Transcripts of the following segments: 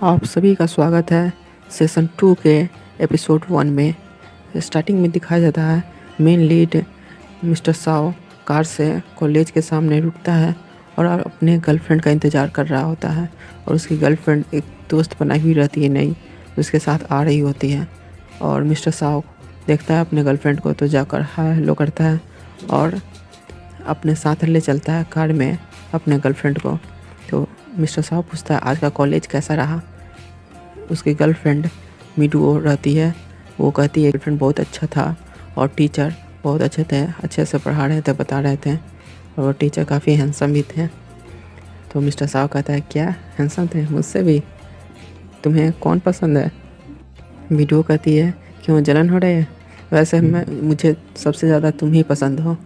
आप सभी का स्वागत है सेशन 2 के एपिसोड 1 में। स्टार्टिंग में दिखाया जाता है main lead mister Sao car से कॉलेज के सामने रुकता है और अपने गर्लफ्रेंड का इंतज़ार कर रहा होता है और उसकी गर्लफ्रेंड एक दोस्त बनाई हुई रहती है नई, उसके साथ आ रही होती है और मिस्टर साओ देखता है अपने गर्लफ्रेंड को तो जाकर हाय हेलो करता है और अपने साथ ले चलता है कार में अपने गर्लफ्रेंड को। तो मिस्टर साहब पूछता है आज का कॉलेज कैसा रहा। उसकी गर्लफ्रेंड मीडू रहती है, वो कहती है गर्लफ्रेंड बहुत अच्छा था और टीचर बहुत अच्छे थे, अच्छे से पढ़ा रहे थे, बता रहे थे और वो टीचर काफ़ी हैंडसम भी थे। तो मिस्टर साहब कहता है क्या हैंडसम थे मुझसे भी, तुम्हें कौन पसंद है। मीडू कहती है क्यों जलन हो रही है, वैसे मुझे सबसे ज़्यादा तुम ही पसंद हो।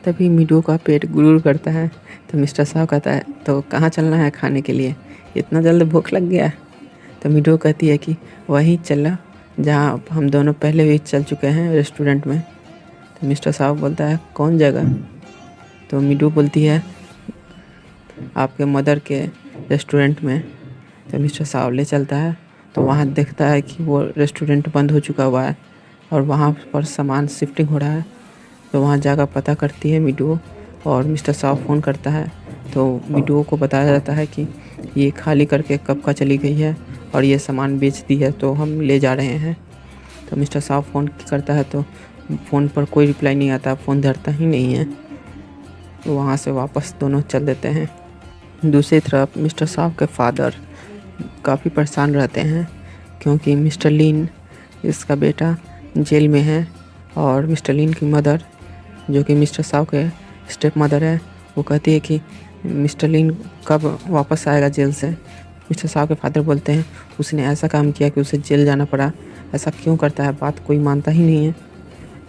तभी मीडू का पेट गुरूर करता है। तो मिस्टर साहब कहता है तो कहाँ चलना है खाने के लिए, इतना जल्द भूख लग गया। तो मीडू कहती है कि वहीं चला जहाँ हम दोनों पहले भी चल चुके हैं, रेस्टोरेंट में। तो मिस्टर साहब बोलता है कौन जगह। तो मीडू बोलती है आपके मदर के रेस्टोरेंट में। तो मिस्टर साहब ले चलता है तो वहाँ देखता है कि वो रेस्टोरेंट बंद हो चुका हुआ है और वहाँ पर सामान शिफ्टिंग हो रहा है। तो वहाँ जाकर पता करती है मीडू और मिस्टर साहब फ़ोन करता है। तो मीडू को बताया जाता है कि ये खाली करके कब का चली गई है और ये सामान बेच दी है तो हम ले जा रहे हैं। तो मिस्टर साहब फ़ोन करता है तो फ़ोन पर कोई रिप्लाई नहीं आता, फ़ोन धरता ही नहीं है। तो वहाँ से वापस दोनों चल देते हैं। दूसरी तरफ मिस्टर साहब के फादर काफ़ी परेशान रहते हैं क्योंकि मिस्टर लीन इसका बेटा जेल में है और मिस्टर लीन की मदर जो कि मिस्टर साहब के स्टेप मदर है, वो कहती है कि मिस्टर लीन कब वापस आएगा जेल से। मिस्टर साहब के फादर बोलते हैं उसने ऐसा काम किया कि उसे जेल जाना पड़ा, ऐसा क्यों करता है, बात कोई मानता ही नहीं है।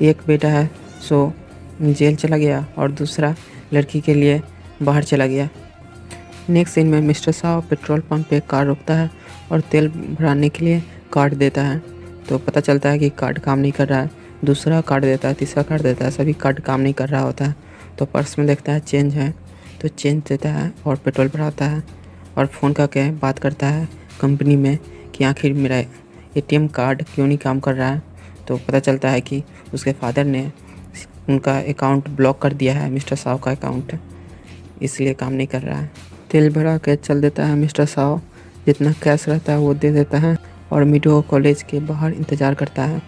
एक बेटा है सो जेल चला गया और दूसरा लड़की के लिए बाहर चला गया। नेक्स्ट सीन में मिस्टर साहब पेट्रोल पंप पे कार रोकता है और तेल भराने के लिए कार्ड देता है। तो पता चलता है कि कार्ड काम नहीं कर रहा है, दूसरा कार्ड देता है, तीसरा कार्ड देता है, सभी कार्ड काम नहीं कर रहा होता है। तो पर्स में देखता है चेंज है तो चेंज देता है और पेट्रोल भराता है और फ़ोन करके बात करता है कंपनी में कि आखिर मेरा एटीएम कार्ड क्यों नहीं काम कर रहा है। तो पता चलता है कि उसके फादर ने उनका अकाउंट ब्लॉक कर दिया है, मिस्टर साहब का अकाउंट, इसलिए काम नहीं कर रहा है। तेल भरा के चल देता है मिस्टर साहब, जितना कैश रहता है वो दे देता है और मीडू कॉलेज के बाहर इंतज़ार करता है।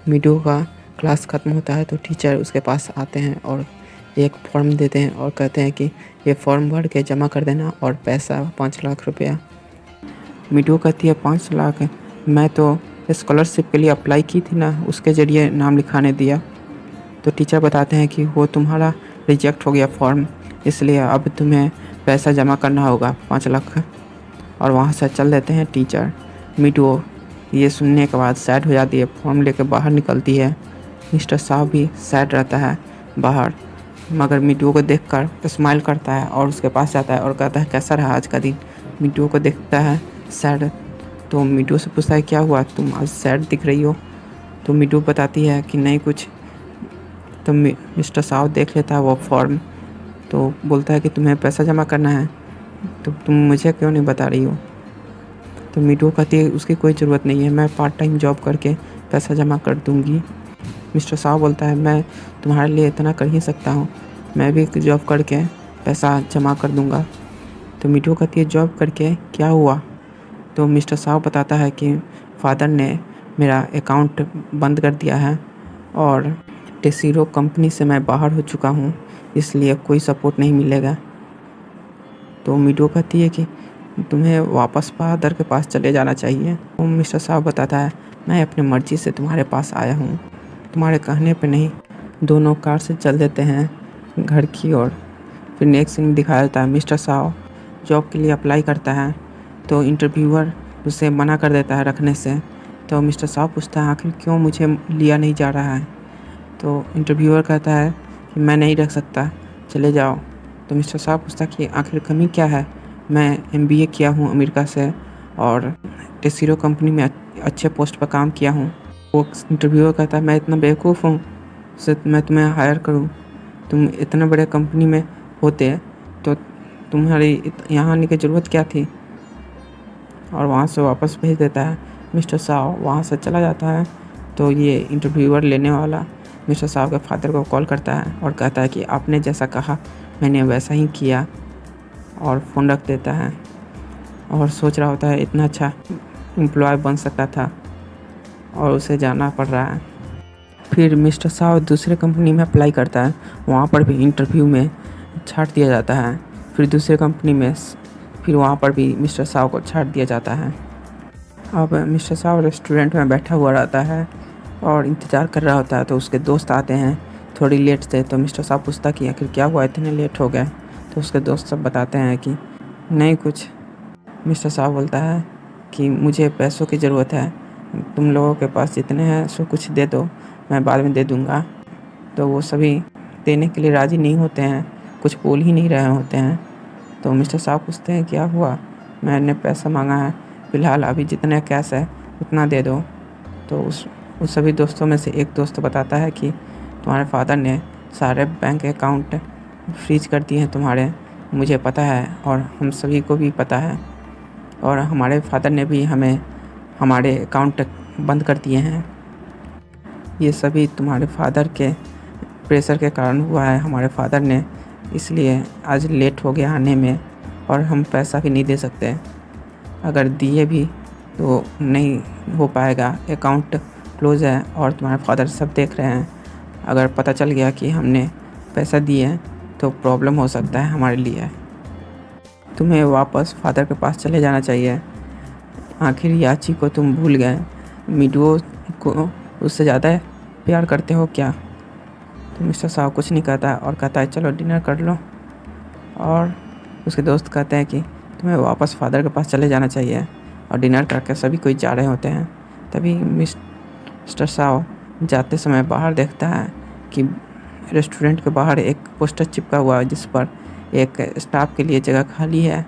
मीडू का क्लास ख़त्म होता है तो टीचर उसके पास आते हैं और एक फॉर्म देते हैं और कहते हैं कि ये फॉर्म भर के जमा कर देना और पैसा 5 लाख रुपया। मीडू कहती है 5 लाख, मैं तो स्कॉलरशिप के लिए अप्लाई की थी ना, उसके ज़रिए नाम लिखाने दिया। तो टीचर बताते हैं कि वो तुम्हारा रिजेक्ट हो गया फॉर्म, इसलिए अब तुम्हें पैसा जमा करना होगा 5 लाख। और वहाँ से चल देते हैं टीचर। मीडू ये सुनने के बाद सैड हो जाती है, फॉर्म लेकर बाहर निकलती है। मिस्टर साहब भी सैड रहता है बाहर, मगर मीडू को देखकर स्माइल करता है और उसके पास जाता है और कहता है कैसा रहा आज का दिन। मीडू को देखता है सैड, तो मीडू से पूछता है क्या हुआ, तुम आज सैड दिख रही हो। तो मीडू बताती है कि नहीं कुछ। तो मिस्टर साहब देख लेता है वो फॉर्म, तो बोलता है कि तुम्हें पैसा जमा करना है तो तुम मुझे क्यों नहीं बता रही हो। तो मीडू कहती है उसकी कोई ज़रूरत नहीं है, मैं पार्ट टाइम जॉब करके पैसा जमा कर दूंगी। मिस्टर साहब बोलता है मैं तुम्हारे लिए इतना कर ही सकता हूँ, मैं भी जॉब करके पैसा जमा कर दूंगा। तो मीडू कहती है जॉब करके क्या हुआ। तो मिस्टर साहब बताता है कि फादर ने मेरा अकाउंट बंद कर दिया है और टेसीरो कंपनी से मैं बाहर हो चुका हूँ, इसलिए कोई सपोर्ट नहीं मिलेगा। तो मीडू कहती है कि तुम्हें वापस फादर के पास चले जाना चाहिए। तो मिस्टर साहब बताता है मैं अपनी मर्ज़ी से तुम्हारे पास आया हूँ, तुम्हारे कहने पे नहीं। दोनों कार से चल देते हैं घर की ओर। फिर नेक्स्ट सीन दिखाया जाता है मिस्टर साहब जॉब के लिए अप्लाई करता है तो इंटरव्यूअर उसे मना कर देता है रखने से। तो मिस्टर साहब पूछता है आखिर क्यों मुझे लिया नहीं जा रहा है। तो इंटरव्यूअर कहता है कि मैं नहीं रख सकता, चले जाओ। तो मिस्टर साहब पूछता कि आखिर कमी क्या है, मैं एमबीए किया हूँ अमेरिका से और टेसीरो कंपनी में अच्छे पोस्ट पर काम किया हूँ। वो इंटरव्यूअर कहता है मैं इतना बेवकूफ़ हूँ से मैं तुम्हें हायर करूँ, तुम इतने बड़े कंपनी में होते तो तुम्हारी यहाँ आने की ज़रूरत क्या थी। और वहाँ से वापस भेज देता है। मिस्टर साव वहाँ से चला जाता है तो ये इंटरव्यूअर लेने वाला मिस्टर साव के फादर को कॉल करता है और कहता है कि आपने जैसा कहा मैंने वैसा ही किया, और फ़ोन रख देता है और सोच रहा होता है इतना अच्छा एम्प्लॉय बन सकता था और उसे जाना पड़ रहा है। फिर मिस्टर साव दूसरे कंपनी में अप्लाई करता है, वहाँ पर भी इंटरव्यू में छांट दिया जाता है। फिर दूसरे कंपनी में फिर वहाँ पर भी मिस्टर साव को छांट दिया जाता है। अब मिस्टर साव रेस्टोरेंट में बैठा हुआ रहता है और इंतज़ार कर रहा होता है, तो उसके दोस्त आते हैं थोड़ी लेट से। तो मिस्टर साव पूछता कि आखिर क्या हुआ, इतने लेट हो गए? तो उसके दोस्त सब बताते हैं कि नहीं कुछ। मिस्टर साव बोलता है कि मुझे पैसों की ज़रूरत है, तुम लोगों के पास जितने हैं सो कुछ दे दो, मैं बाद में दे दूँगा। तो वो सभी देने के लिए राज़ी नहीं होते हैं, कुछ बोल ही नहीं रहे होते हैं। तो मिस्टर साव पूछते हैं क्या हुआ, मैंने पैसा मांगा है, फ़िलहाल अभी जितना कैश है उतना दे दो। तो उस सभी दोस्तों में से एक दोस्त बताता है कि तुम्हारे फादर ने सारे बैंक अकाउंट फ्रीज कर दिए हैं तुम्हारे, मुझे पता है और हम सभी को भी पता है, और हमारे फादर ने भी हमें हमारे अकाउंट बंद कर दिए हैं। ये सभी तुम्हारे फादर के प्रेशर के कारण हुआ है, हमारे फादर ने इसलिए आज लेट हो गया आने में, और हम पैसा भी नहीं दे सकते, अगर दिए भी तो नहीं हो पाएगा, अकाउंट क्लोज है और तुम्हारे फादर सब देख रहे हैं। अगर पता चल गया कि हमने पैसा दिए तो प्रॉब्लम हो सकता है हमारे लिए, तुम्हें वापस फादर के पास चले जाना चाहिए। आखिर याची को तुम भूल गए, मिडुओ को उससे ज़्यादा प्यार करते हो क्या? तो मिस्टर साव कुछ नहीं कहता और कहता है चलो डिनर कर लो। और उसके दोस्त कहते हैं कि तुम्हें वापस फादर के पास चले जाना चाहिए, और डिनर करके सभी कोई जा रहे होते हैं। तभी मिस्टर साव जाते समय बाहर देखता है कि रेस्टोरेंट के बाहर एक पोस्टर चिपका हुआ है जिस पर एक स्टाफ के लिए जगह खाली है।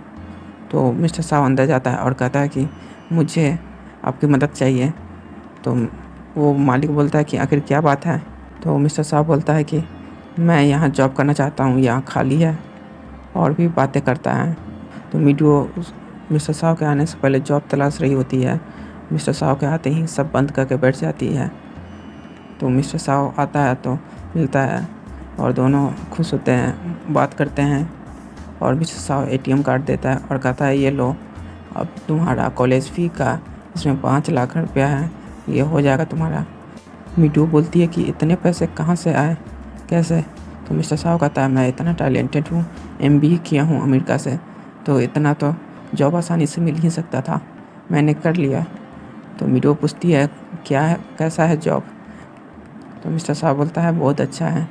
तो मिस्टर साव अंदर जाता है और कहता है कि मुझे आपकी मदद चाहिए। तो वो मालिक बोलता है कि आखिर क्या बात है? तो मिस्टर साव बोलता है कि मैं यहाँ जॉब करना चाहता हूँ, यहाँ खाली है, और भी बातें करता है। तो मिडुओ मिस्टर साव के आने से पहले जॉब तलाश रही होती है, मिस्टर साव के आते ही सब बंद करके बैठ जाती है। तो मिस्टर साव आता है तो मिलता है और दोनों खुश होते हैं, बात करते हैं, और मिस्टर साव एटीएम कार्ड देता है और कहता है ये लो, अब तुम्हारा कॉलेज फ़ी का इसमें 5 लाख रुपया है, ये हो जाएगा तुम्हारा। मिडुओ बोलती है कि इतने पैसे कहाँ से आए, कैसे? तो मिस्टर साव कहता है मैं इतना टैलेंटेड हूँ, MBA किया हूँ अमेरिका से, तो इतना तो जॉब आसानी से मिल ही सकता था, मैंने कर लिया। तो मिडुओ पूछती है क्या है, कैसा है जॉब? तो मिस्टर साव बोलता है बहुत अच्छा है।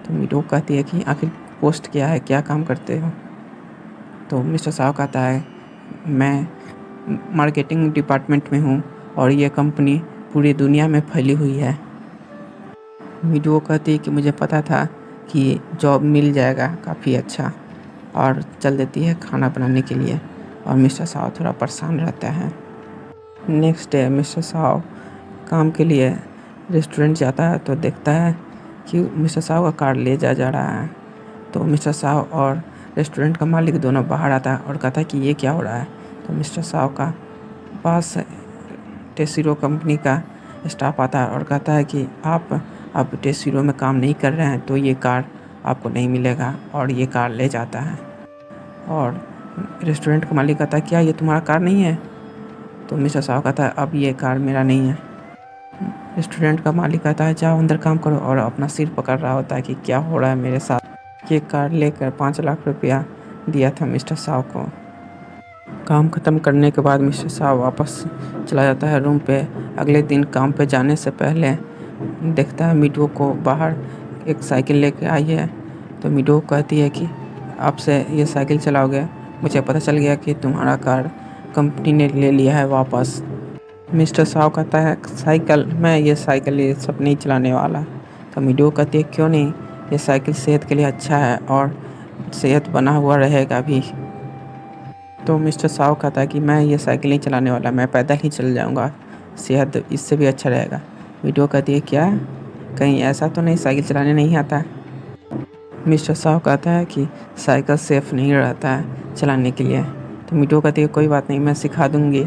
तो मिडुओ कहती है कि आखिर पोस्ट क्या है, क्या काम करते हो? तो मिस्टर साव कहता है मैं मार्केटिंग डिपार्टमेंट में हूँ और ये कंपनी पूरी दुनिया में फैली हुई है। मिडुओ कहती है कि मुझे पता था कि जॉब मिल जाएगा काफ़ी अच्छा, और चल देती है खाना बनाने के लिए, और मिस्टर साव थोड़ा परेशान रहता है। नेक्स्ट डे मिस्टर साव काम के लिए रेस्टोरेंट जाता है तो देखता है कि मिस्टर साव का कार ले जा रहा है। तो मिस्टर साव और रेस्टोरेंट का मालिक दोनों बाहर आता है और कहता है कि ये क्या हो रहा है? तो मिस्टर साव का पास टेसिरो कंपनी का स्टाफ आता है और कहता है कि आप अब टेसिरो में काम नहीं कर रहे हैं तो ये कार आपको नहीं मिलेगा, और ये कार ले जाता है। और रेस्टोरेंट का मालिक कहता है क्या ये तुम्हारा कार नहीं है? तो मिस्टर साव कहता है अब ये कार मेरा नहीं है। रेस्टोरेंट का मालिक कहता है जाओ अंदर काम करो, और अपना सिर पकड़ रहा होता है कि क्या हो रहा है मेरे साथ। ये कार लेकर 5 लाख रुपया दिया था मिस्टर साव को। काम ख़त्म करने के बाद मिस्टर साव वापस चला जाता है रूम पे। अगले दिन काम पे जाने से पहले देखता है मिडुओ को बाहर एक साइकिल लेके आई है। तो मिडुओ कहती है कि आपसे ये साइकिल चलाओगे, मुझे पता चल गया कि तुम्हारा कार कंपनी ने ले लिया है वापस। मिस्टर साव कहता है साइकिल, मैं ये साइकिल ये सब नहीं चलाने वाला। तो मिडुओ कहती है क्यों नहीं, ये साइकिल सेहत के लिए अच्छा है और सेहत बना हुआ रहेगा भी। तो मिस्टर साव कहता है कि मैं ये साइकिल नहीं चलाने वाला, मैं पैदल ही चल जाऊंगा, सेहत इससे भी अच्छा रहेगा। मिडुओ कहती है क्या, कहीं ऐसा तो नहीं साइकिल चलाने नहीं आता? मिस्टर साव कहता है कि साइकिल सेफ़ नहीं रहता है चलाने के लिए, तो मिडू कहती है कोई बात नहीं, मैं सिखा दूँगी।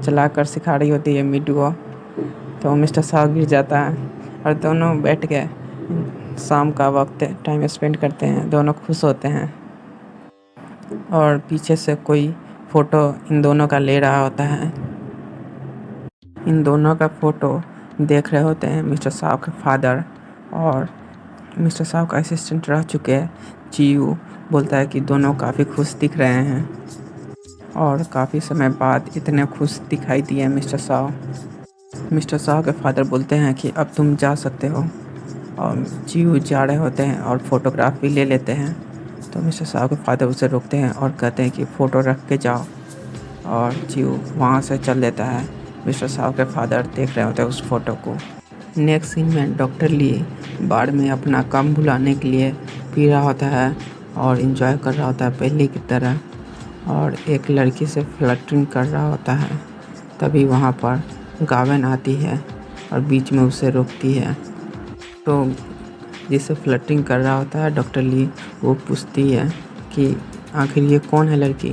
चला कर सिखा रही होती है मिडू को। तो मिस्टर शाह गिर जाता है और दोनों बैठ के शाम का वक्त टाइम स्पेंड करते हैं, दोनों खुश होते हैं। और पीछे से कोई फ़ोटो इन दोनों का ले रहा होता है। इन दोनों का फ़ोटो देख रहे होते हैं मिस्टर साहब के फादर, और मिस्टर साहब का असिस्टेंट रह चुके हैं जीयू बोलता है कि दोनों काफ़ी खुश दिख रहे हैं और काफ़ी समय बाद इतने खुश दिखाई दिए मिस्टर साहब। मिस्टर साहब के फादर बोलते हैं कि अब तुम जा सकते हो, और जीयू जा रहे होते हैं और फ़ोटोग्राफ भी ले लेते हैं। तो मिस्टर साहब के फादर उसे रोकते हैं और कहते हैं कि फ़ोटो रख के जाओ, और जीयू वहाँ से चल देता है। मिस्टर साहब के फादर देख रहे होते हैं उस फ़ोटो को। नेक्स्ट सीन में डॉक्टर ली बार में अपना काम भुलाने के लिए पी रहा होता है और एंजॉय कर रहा होता है पहले की तरह, और एक लड़की से फ्लर्टिंग कर रहा होता है। तभी वहाँ पर गावेन आती है और बीच में उसे रोकती है। तो जिससे फ्लर्टिंग कर रहा होता है डॉक्टर ली, वो पूछती है कि आखिर ये कौन है लड़की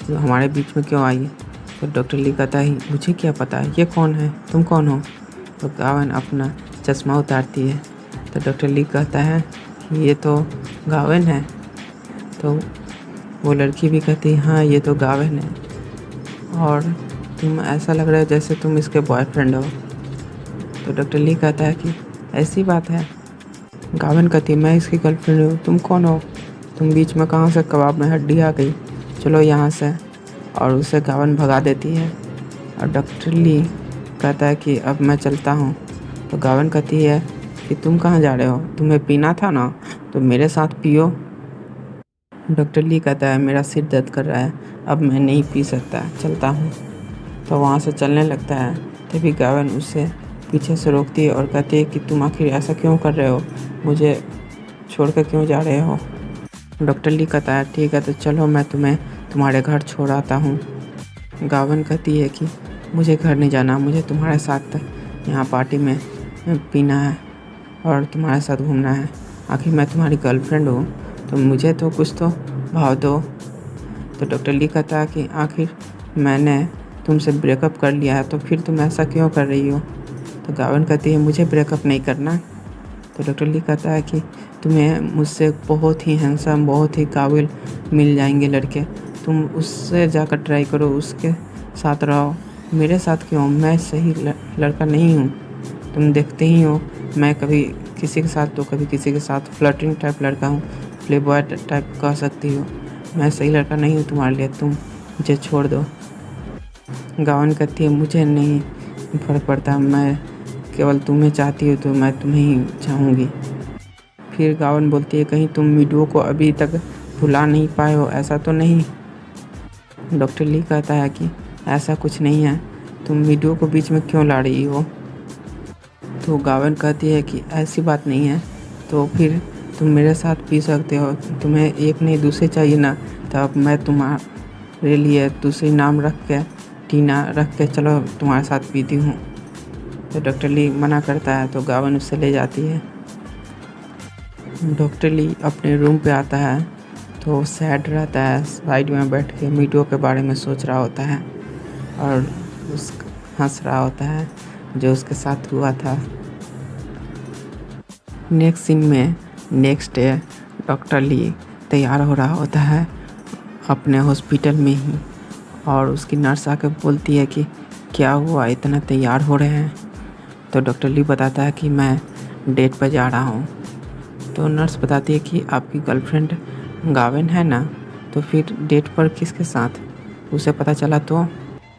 जो हमारे बीच में क्यों आई। तो डॉक्टर ली कहता है मुझे क्या पता है, ये कौन है, तुम कौन हो। तो गावेन अपना चश्मा उतारती है। तो डॉक्टर ली कहता है कि ये तो गावेन है। तो वो लड़की भी कहती है हाँ ये तो गावेन है, और तुम ऐसा लग रहा है जैसे तुम इसके बॉयफ्रेंड हो। तो डॉक्टर ली कहता है कि ऐसी बात है। गावेन कहती है मैं इसकी गर्लफ्रेंड हूँ, तुम कौन हो, तुम बीच में कहाँ से कबाब में हड्डी आ गई, चलो यहाँ से। और उसे गावेन भगा देती है। और डॉक्टर ली कहता है कि अब मैं चलता हूँ। तो गावेन कहती है कि तुम कहाँ जा रहे हो, तुम्हें पीना था ना तो मेरे साथ पियो। डॉक्टर ली कहता है मेरा सिर दर्द कर रहा है, अब मैं नहीं पी सकता, चलता हूँ। तो वहाँ से चलने लगता है। तभी गावेन उसे पीछे से रोकती है और कहती है कि तुम आखिर ऐसा क्यों कर रहे हो, मुझे छोड़ कर क्यों जा रहे हो। डॉक्टर ली कहता है ठीक है तो चलो मैं तुम्हें तुम्हारे घर छोड़ आता हूँ। गावेन कहती है कि मुझे घर नहीं जाना, मुझे तुम्हारे साथ यहाँ पार्टी में पीना है और तुम्हारे साथ घूमना है। आखिर मैं तुम्हारी गर्लफ्रेंड हूँ तो मुझे तो कुछ तो भाव दो। तो डॉक्टर ली कहता है कि आखिर मैंने तुमसे ब्रेकअप कर लिया है तो फिर तुम ऐसा क्यों कर रही हो। तो गावेन कहती है मुझे ब्रेकअप नहीं करना। तो डॉक्टर ली कहता है कि तुम्हें मुझसे बहुत ही हैंडसम, बहुत ही काबिल मिल जाएंगे लड़के, तुम उससे जाकर ट्राई करो, उसके साथ रहो, मेरे साथ क्यों, मैं सही लड़का नहीं हूँ। तुम देखते ही हो मैं कभी किसी के साथ तो कभी किसी के साथ फ्लर्टिंग टाइप लड़का हूँ, प्ले बॉय टाइप कह सकती हो, मैं सही लड़का नहीं हूँ तुम्हारे लिए, तुम मुझे छोड़ दो। गावेन कहती है मुझे नहीं फर्क पड़ता, मैं केवल तुम्हें चाहती हूँ तो मैं तुम्हें ही चाहूँगी। फिर गावेन बोलती है कहीं तुम मिडू को अभी तक भुला नहीं पाए हो, ऐसा तो नहीं। डॉक्टर ली कहता है कि ऐसा कुछ नहीं है, तुम मिडू को बीच में क्यों ला रही हो। तो गावेन कहती है कि ऐसी बात नहीं है, तो फिर तुम मेरे साथ पी सकते हो, तुम्हें एक नहीं दूसरे चाहिए ना, तब मैं तुम्हारे लिए दूसरी नाम रख के टीना रख के चलो तुम्हारे साथ पीती हूँ। तो डॉक्टर ली मना करता है तो गावेन उससे ले जाती है। डॉक्टर ली अपने रूम पे आता है तो सैड रहता है, साइड में बैठ के मिडू के बारे में सोच रहा होता है और हंस रहा होता है जो उसके साथ हुआ था। नेक्स्ट सीन में नेक्स्ट डे डॉक्टर ली तैयार हो रहा होता है अपने हॉस्पिटल में ही, और उसकी नर्स आकर बोलती है कि क्या हुआ, इतना तैयार हो रहे हैं। तो डॉक्टर ली बताता है कि मैं डेट पर जा रहा हूँ। तो नर्स बताती है कि आपकी गर्लफ्रेंड गावेन है ना, तो फिर डेट पर किसके साथ, उसे पता चला तो।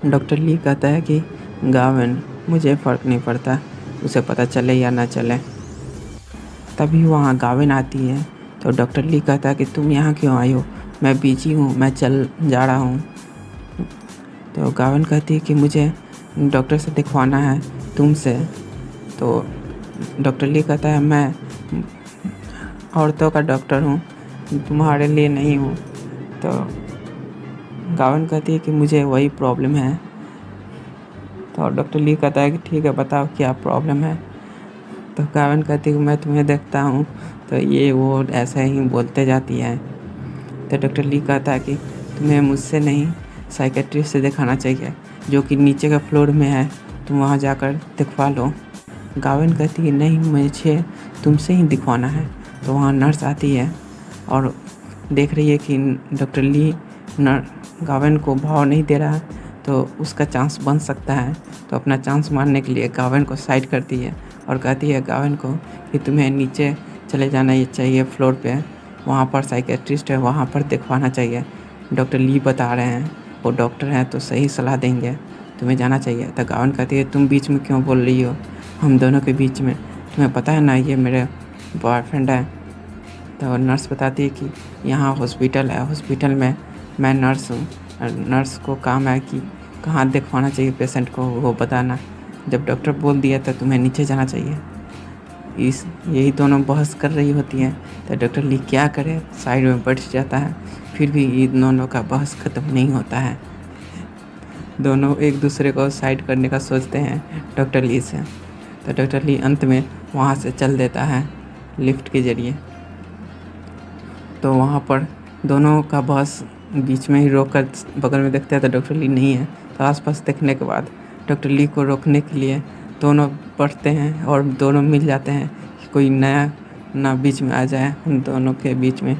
डॉक्टर ली कहता है कि गावेन, मुझे फ़र्क नहीं पड़ता, उसे पता चले या ना चले। तभी वहाँ गावेन आती है तो डॉक्टर ली कहता है कि तुम यहाँ क्यों आई हो, मैं बिजी हूँ, मैं चल जा रहा हूँ। तो गावेन कहती है कि मुझे डॉक्टर से दिखवाना है तुमसे। तो डॉक्टर ली कहता है मैं औरतों का डॉक्टर हूँ, तुम्हारे लिए नहीं हूँ। तो गावेन कहती है कि मुझे वही प्रॉब्लम है। तो डॉक्टर ली कहता है कि ठीक है बताओ क्या प्रॉब्लम है। तो गावेन कहती है कि मैं तुम्हें देखता हूँ तो ये वो ऐसा ही बोलते जाती है। तो डॉक्टर ली कहता है कि तुम्हें मुझसे नहीं साइकेट्रिस्ट से दिखाना चाहिए जो कि नीचे का फ्लोर में है, तुम वहाँ जाकर दिखवा लो। गावेन कहती है नहीं, मुझे तुमसे ही दिखवाना है। तो वहाँ नर्स आती है और देख रही है कि डॉक्टर ली गावेन को भाव नहीं दे रहा है, तो उसका चांस बन सकता है। तो अपना चांस मारने के लिए गावेन को साइड करती है और कहती है गावेन को कि तुम्हें नीचे चले जाना ये चाहिए फ्लोर पे, वहाँ पर साइकेट्रिस्ट है, वहाँ पर दिखवाना चाहिए। डॉक्टर ली बता रहे हैं, वो डॉक्टर हैं तो सही सलाह देंगे, तुम्हें जाना चाहिए। तो गावेन कहती है तुम बीच में क्यों बोल रही हो, हम दोनों के बीच में, तुम्हें पता है ना ये मेरे बॉयफ्रेंड है। तो नर्स बताती है कि यहाँ हॉस्पिटल है, हॉस्पिटल में मैं नर्स हूँ, नर्स को काम है कि कहाँ दिखवाना चाहिए पेशेंट को वो बताना। जब डॉक्टर बोल दिया तो तुम्हें नीचे जाना चाहिए। यही दोनों बहस कर रही होती हैं। तो डॉक्टर ली क्या करे, साइड में बैठ जाता है। फिर भी इन दोनों का बहस ख़त्म नहीं होता है। दोनों एक दूसरे को साइड करने का सोचते हैं डॉक्टर ली से। तो डॉक्टर ली अंत में वहाँ से चल देता है लिफ्ट के ज़रिए। तो वहाँ पर दोनों का बहस बीच में ही रोक कर बगल में देखते हैं तो डॉक्टर ली नहीं है। तो आसपास देखने के बाद डॉक्टर ली को रोकने के लिए दोनों बढ़ते हैं और दोनों मिल जाते हैं कि कोई नया ना बीच में आ जाए उन दोनों के बीच में।